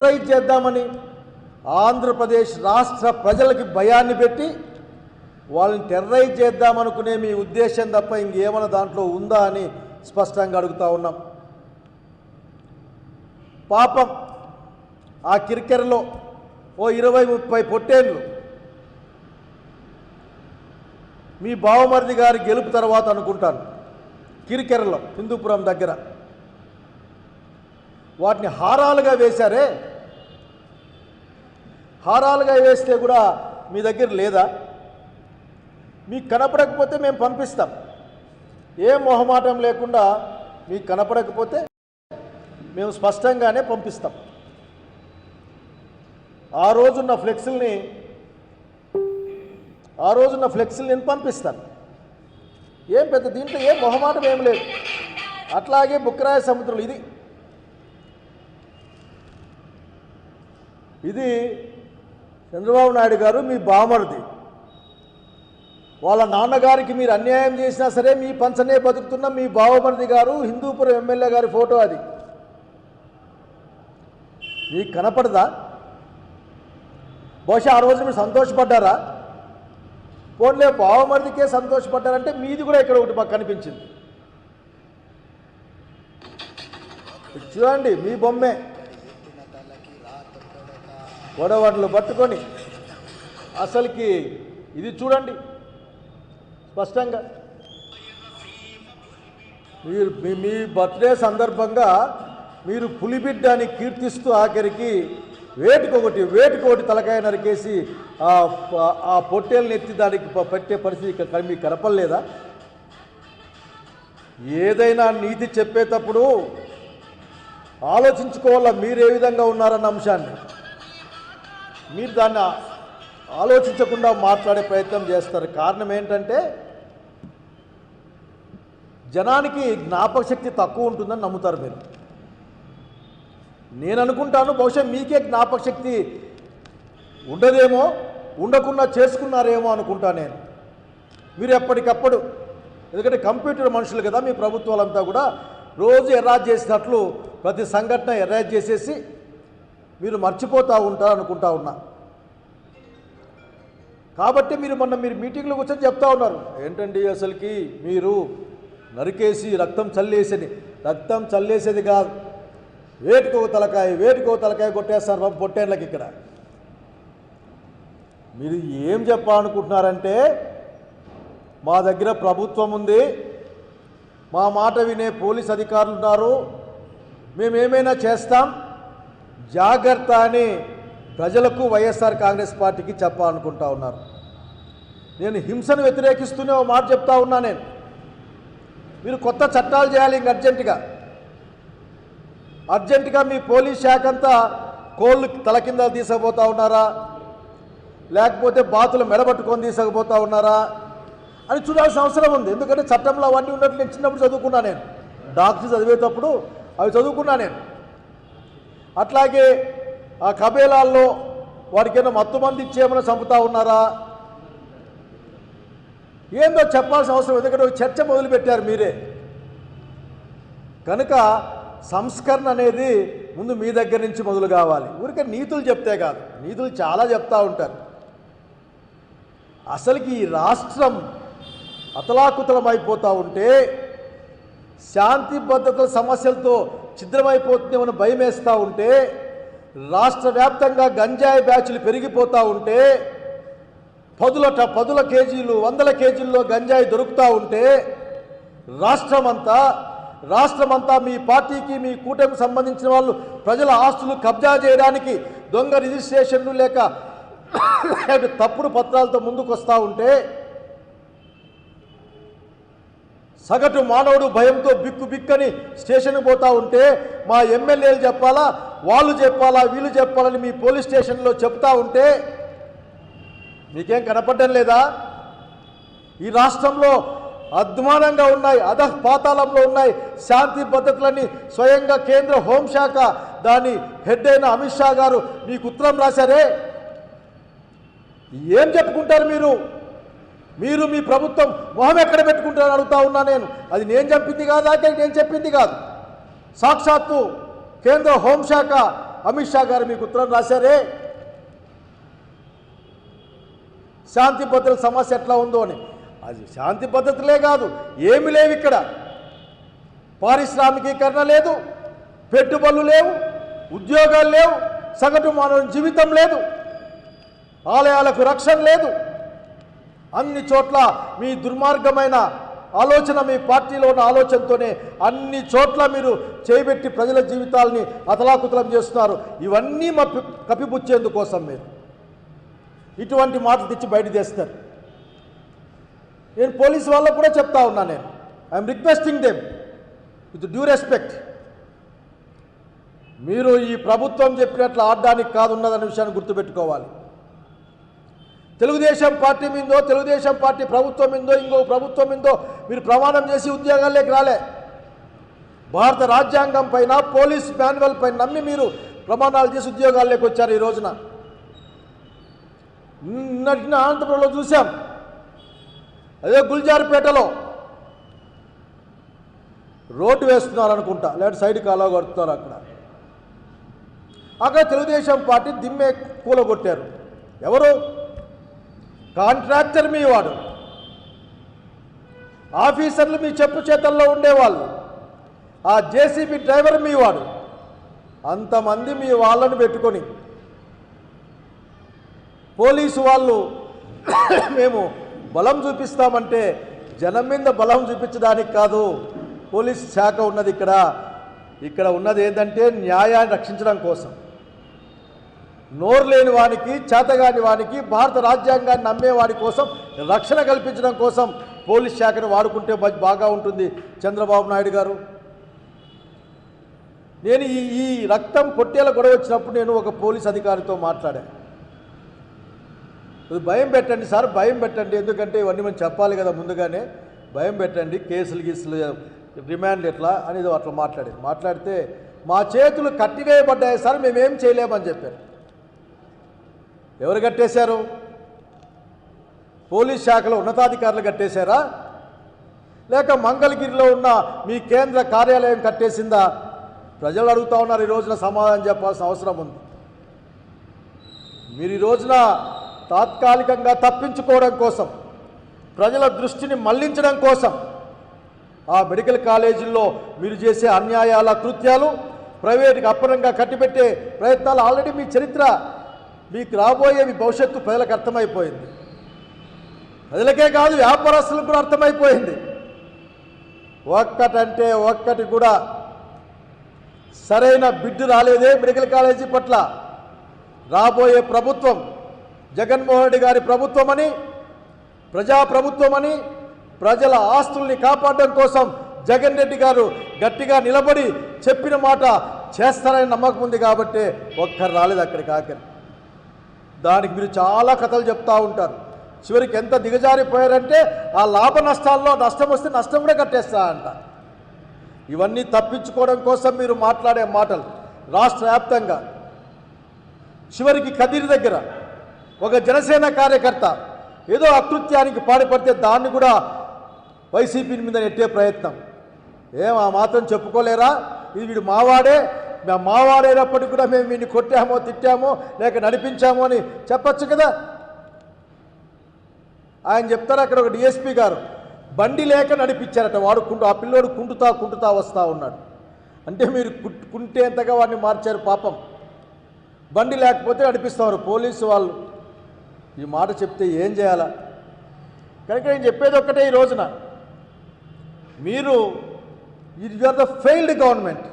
Terrorise చేద్దామని ఆంధ్రప్రదేశ్ రాష్ట్ర ప్రజలకి భయాన్ని పెట్టి వాళ్ళని టెర్రరైజ్ చేద్దామనుకునే మీ ఉద్దేశం తప్ప ఇంకేమైనా దాంట్లో ఉందా అని స్పష్టంగా అడుగుతా ఉన్నాం. పాపం ఆ కిరికెరలో ఓ 20-30 పొట్టేళ్ళు మీ బావమరిది గారి గెలుపు తర్వాత అనుకుంటాను కిరికెరలో హిందూపురం దగ్గర వాటిని హారాలుగా వేశారే. హారాలుగా వేస్తే కూడా మీ దగ్గర లేదా? మీకు కనపడకపోతే మేము పంపిస్తాం. ఏ మొహమాటం లేకుండా మీకు కనపడకపోతే మేము స్పష్టంగానే పంపిస్తాం. ఆ రోజున్న ఫ్లెక్స్ని నేను పంపిస్తాను. ఏం పెద్ద దీంట్లో ఏం మొహమాటం ఏం లేదు. అట్లాగే బుక్కరాయ సముద్రంలో ఇది చంద్రబాబు నాయుడు గారు మీ బామర్ది, వాళ్ళ నాన్నగారికి మీరు అన్యాయం చేసినా సరే మీ పంచనే బతుకుతున్న మీ బావమరిది గారు హిందూపురం ఎమ్మెల్యే గారి ఫోటో అది మీకు కనపడదా? బహుశా ఆ రోజు మీరు సంతోషపడ్డారా? పోన్లే బావమరిదికే సంతోషపడ్డారంటే మీది కూడా ఇక్కడ ఒకటి మాకు కనిపించింది. చూడండి మీ బొమ్మే గొడవట్లు పట్టుకొని అసలుకి ఇది చూడండి స్పష్టంగా. మీరు మీ బర్త్డే సందర్భంగా మీరు పులిబిడ్డని కీర్తిస్తూ ఆఖరికి వేటుకొకటి తలకాయ నరికేసి ఆ పొట్టేళ్ళని ఎత్తి దానికి పెట్టే పరిస్థితి మీకు కనపడలేదా? ఏదైనా నీతి చెప్పేటప్పుడు ఆలోచించుకోవాలా మీరు ఏ విధంగా ఉన్నారన్న అంశాన్ని. మీరు దాన్ని ఆలోచించకుండా మాట్లాడే ప్రయత్నం చేస్తారు. కారణం ఏంటంటే జనానికి జ్ఞాపక శక్తి తక్కువ ఉంటుందని నమ్ముతారు మీరు. నేను అనుకుంటాను బహుశా మీకే జ్ఞాపక శక్తి ఉండదేమో, ఉండకుండా చేసుకున్నారేమో అనుకుంటా నేను. మీరు ఎప్పటికప్పుడు, ఎందుకంటే కంప్యూటర్ మనుషులు కదా మీ ప్రభుత్వాలంతా కూడా, రోజు ఎర్రాజ్ చేసినట్లు ప్రతి సంఘటన ఎర్రాజ్ చేసేసి మీరు మర్చిపోతూ ఉంటారు అనుకుంటా ఉన్నా. కాబట్టి మీరు మీటింగ్లో కూర్చొని చెప్తా ఉన్నారు ఏంటండి అసలుకి మీరు నరికేసి రక్తం చల్లేసేది కాదు, వేటుకో తలకాయ కొట్టేస్తారు బాబు పొట్టేళ్ళకి. ఇక్కడ మీరు ఏం చెప్పాలనుకుంటున్నారంటే మా దగ్గర ప్రభుత్వం ఉంది, మా మాట వినే పోలీస్ అధికారులు ఉన్నారు, మేమేమైనా చేస్తాం, జాగ్రత్త అని ప్రజలకు వైఎస్ఆర్ కాంగ్రెస్ పార్టీకి చెప్పాలనుకుంటా ఉన్నారు. నేను హింసను వ్యతిరేకిస్తూనే ఒక మాట చెప్తా ఉన్నా నేను. మీరు కొత్త చట్టాలు చేయాలి ఇంక అర్జెంటుగా మీ పోలీస్ శాఖ అంతా కోళ్ళు తల కింద తీసుకుపోతా ఉన్నారా, లేకపోతే బాతులు మెడబట్టుకొని తీసుకుపోతా ఉన్నారా అని చూడాల్సిన అవసరం ఉంది. ఎందుకంటే చట్టంలో అవన్నీ ఉన్నట్లు నేను చిన్నప్పుడు చదువుకున్నా, నేను డాక్టర్ చదివేటప్పుడు అవి చదువుకున్నా నేను. అట్లాగే ఆ కబేలాల్లో వాడికైనా మత్తుమంది ఇచ్చేమని చంపుతా ఉన్నారా ఏందో చెప్పాల్సిన అవసరం. ఎందుకంటే ఒక చర్చ మొదలుపెట్టారు మీరే. కనుక సంస్కరణ అనేది ముందు మీ దగ్గర నుంచి మొదలు కావాలి. ఊరికే నీతులు చెప్తే కాదు, నీతులు చాలా చెప్తా ఉంటారు. అసలుకి ఈ రాష్ట్రం అతలాకుతలమైపోతూ ఉంటే, శాంతి భద్రతల సమస్యలతో ఛిద్రమైపోతుందేమని భయం వేస్తూ ఉంటే, రాష్ట్ర వ్యాప్తంగా గంజాయి బ్యాచ్లు పెరిగిపోతూ ఉంటే, పదుల కేజీలు 100 కేజీల్లో గంజాయి దొరుకుతూ ఉంటే, రాష్ట్రమంతా మీ పార్టీకి మీ కూటమికి సంబంధించిన వాళ్ళు ప్రజల ఆస్తులు కబ్జా చేయడానికి దొంగ రిజిస్ట్రేషన్లు లేక తప్పుడు పత్రాలతో ముందుకు వస్తూ ఉంటే, సగటు మానవుడు భయంతో బిక్కని స్టేషన్కి పోతూ ఉంటే, మా ఎమ్మెల్యేలు చెప్పాలా, వాళ్ళు చెప్పాలా, వీళ్ళు చెప్పాలని మీ పోలీస్ స్టేషన్లో చెప్తా ఉంటే మీకేం కనపడడం లేదా? ఈ రాష్ట్రంలో అద్మానంగా ఉన్నాయి, పాతాళంలో ఉన్నాయి శాంతి భద్రతలని స్వయంగా కేంద్ర హోంశాఖ దాని హెడ్ అయిన అమిత్ షా గారు మీకు ఉత్తరం రాశారే. ఏం చెప్పుకుంటారు మీరు మీ ప్రభుత్వం మొహం ఎక్కడ పెట్టుకుంటారని అడుగుతా ఉన్నా నేను. అది నేను చెప్పింది కాదు, నేను చెప్పింది కాదు. సాక్షాత్తు కేంద్ర హోంశాఖ అమిత్ షా గారు మీకు ఉత్తరం రాశారే శాంతి భద్రతల సమస్య ఎట్లా ఉందో అని. అది శాంతి భద్రతలే కాదు, ఏమి లేవు ఇక్కడ. పారిశ్రామికీకరణ లేదు, పెట్టుబడులు లేవు, ఉద్యోగాలు లేవు, సగటు మానవుని జీవితం లేదు, ఆలయాలకు రక్షణ లేదు. అన్ని చోట్ల మీ దుర్మార్గమైన ఆలోచన, మీ పార్టీలో ఉన్న ఆలోచనతోనే అన్ని చోట్ల మీరు చేయబెట్టి ప్రజల జీవితాలని అతలాకుతలం చేస్తున్నారు. ఇవన్నీ కప్పిపుచ్చేందుకోసం మీరు ఇటువంటి మాటలు తెచ్చి బయట చేస్తారు. నేను పోలీసు వాళ్ళకు కూడా చెప్తా ఉన్నా, నేను I'm requesting them with due respect, మీరు ఈ ప్రభుత్వం చెప్పినట్లు ఆడడానికి కాదు ఉన్నదన్న విషయాన్ని గుర్తుపెట్టుకోవాలి. తెలుగుదేశం పార్టీ మీందో, తెలుగుదేశం పార్టీ ప్రభుత్వం మీందో, ఇంకో ప్రభుత్వం మీందో మీరు ప్రమాణం చేసి ఉద్యోగాల్లోకి రాలే. భారత రాజ్యాంగం పైన, పోలీస్ మాన్యువల్ పైన నమ్మి మీరు ప్రమాణాలు చేసి ఉద్యోగాల్లోకి వచ్చారు. ఈ రోజున నిన్న అనంతపురంలో చూసాం, అదే గుల్జార్పేటలో రోడ్డు వేస్తున్నారు అనుకుంటా, లేదా సైడ్ కాలువ కడుతున్నారు. అక్కడ తెలుగుదేశం పార్టీ దిమ్మే కూలగొట్టారు. ఎవరు? కాంట్రాక్టర్ మీ వాడు, ఆఫీసర్లు మీ చెప్పు చేతల్లో ఉండేవాళ్ళు, ఆ జేసీబీ డ్రైవర్ మీ వాడు. అంతమంది మీ వాళ్ళను పెట్టుకొని పోలీసు వాళ్ళు మేము బలం చూపిస్తామంటే జనం మీద బలం చూపించడానికి కాదు పోలీసు శాఖ ఉన్నది. ఇక్కడ ఉన్నది ఏంటంటే న్యాయాన్ని రక్షించడం కోసం. నోరు లేని వానికి, చేతగాని వానికి, భారత రాజ్యాంగాన్ని నమ్మేవాడి కోసం రక్షణ కల్పించడం కోసం పోలీస్ శాఖను వాడుకుంటే బాగా ఉంటుంది చంద్రబాబు నాయుడు గారు. నేను ఈ రక్తం పొట్టేల గొడవ వచ్చినప్పుడు నేను ఒక పోలీస్ అధికారితో మాట్లాడాను. భయం పెట్టండి సార్, భయం పెట్టండి, ఎందుకంటే ఇవన్నీ మనం చెప్పాలి కదా ముందుగానే, భయం పెట్టండి, కేసులు గీసులు రిమాండ్ ఎట్లా అనేది అట్లా మాట్లాడితే మా చేతులు కట్టివేయబడ్డాయి సార్, మేమేం చేయలేమని చెప్పారు. ఎవరు కట్టేశారు? పోలీస్ శాఖలో ఉన్నతాధికారులు కట్టేశారా, లేక మంగళగిరిలో ఉన్న మీ కేంద్ర కార్యాలయం కట్టేసిందా? ప్రజలు అడుగుతా ఉన్నారు. ఈ రోజున సమాధానం చెప్పాల్సిన అవసరం ఉంది. మీరు ఈ రోజున తాత్కాలికంగా తప్పించుకోవడం కోసం, ప్రజల దృష్టిని మళ్లించడం కోసం ఆ మెడికల్ కాలేజీల్లో మీరు చేసే అన్యాయాల కృత్యాలు, ప్రైవేటుకి అప్పనంగా కట్టిపెట్టే ప్రయత్నాలు ఆల్రెడీ మీ చరిత్ర, మీకు రాబోయే మీ భవిష్యత్తు ప్రజలకు అర్థమైపోయింది. ప్రజలకే కాదు, వ్యాపారస్తులకు కూడా అర్థమైపోయింది. ఒక్కటంటే ఒక్కటి కూడా సరైన బిడ్డు రాలేదే మెడికల్ కాలేజీ పట్ల. రాబోయే ప్రభుత్వం జగన్మోహన్ రెడ్డి గారి ప్రభుత్వమని, ప్రజాప్రభుత్వమని, ప్రజల ఆస్తుల్ని కాపాడడం కోసం జగన్ రెడ్డి గారు గట్టిగా నిలబడి చెప్పిన మాట చేస్తారని నమ్మకం ఉంది కాబట్టి ఒక్కరు రాలేదు అక్కడికి. ఆఖరి దానికి మీరు చాలా కథలు చెప్తూ ఉంటారు. చివరికి ఎంత దిగజారిపోయారంటే ఆ లాభ నష్టాల్లో నష్టం వస్తే నష్టం కూడా కట్టేస్తా అంట. ఇవన్నీ తప్పించుకోవడం కోసం మీరు మాట్లాడే మాటలు రాష్ట్ర వ్యాప్తంగా. చివరికి కదిరి దగ్గర ఒక జనసేన కార్యకర్త ఏదో అకృత్యానికి పాటుపడితే దాన్ని కూడా వైసీపీ మీద నెట్టే ప్రయత్నం. ఆ మాత్రం చెప్పుకోలేరా? ఇది వీడు మావాడైనప్పటికీ కూడా మేము వీడిని కొట్టామో, తిట్టామో, లేక నడిపించామో అని చెప్పచ్చు కదా. ఆయన చెప్తారు, అక్కడ ఒక డిఎస్పీ గారు బండి లేక నడిపించారట. వాడు ఆ పిల్లోడు కుంటుతా వస్తూ ఉన్నాడు. అంటే మీరు కుంటేంతగా వాడిని మార్చారు పాపం. బండి లేకపోతే నడిపిస్తారు పోలీసు వాళ్ళు. ఈ మాట చెప్తే ఏం చేయాలా? కనుక నేను చెప్పేది ఒక్కటే, ఈ రోజున మీరు you are the failed government.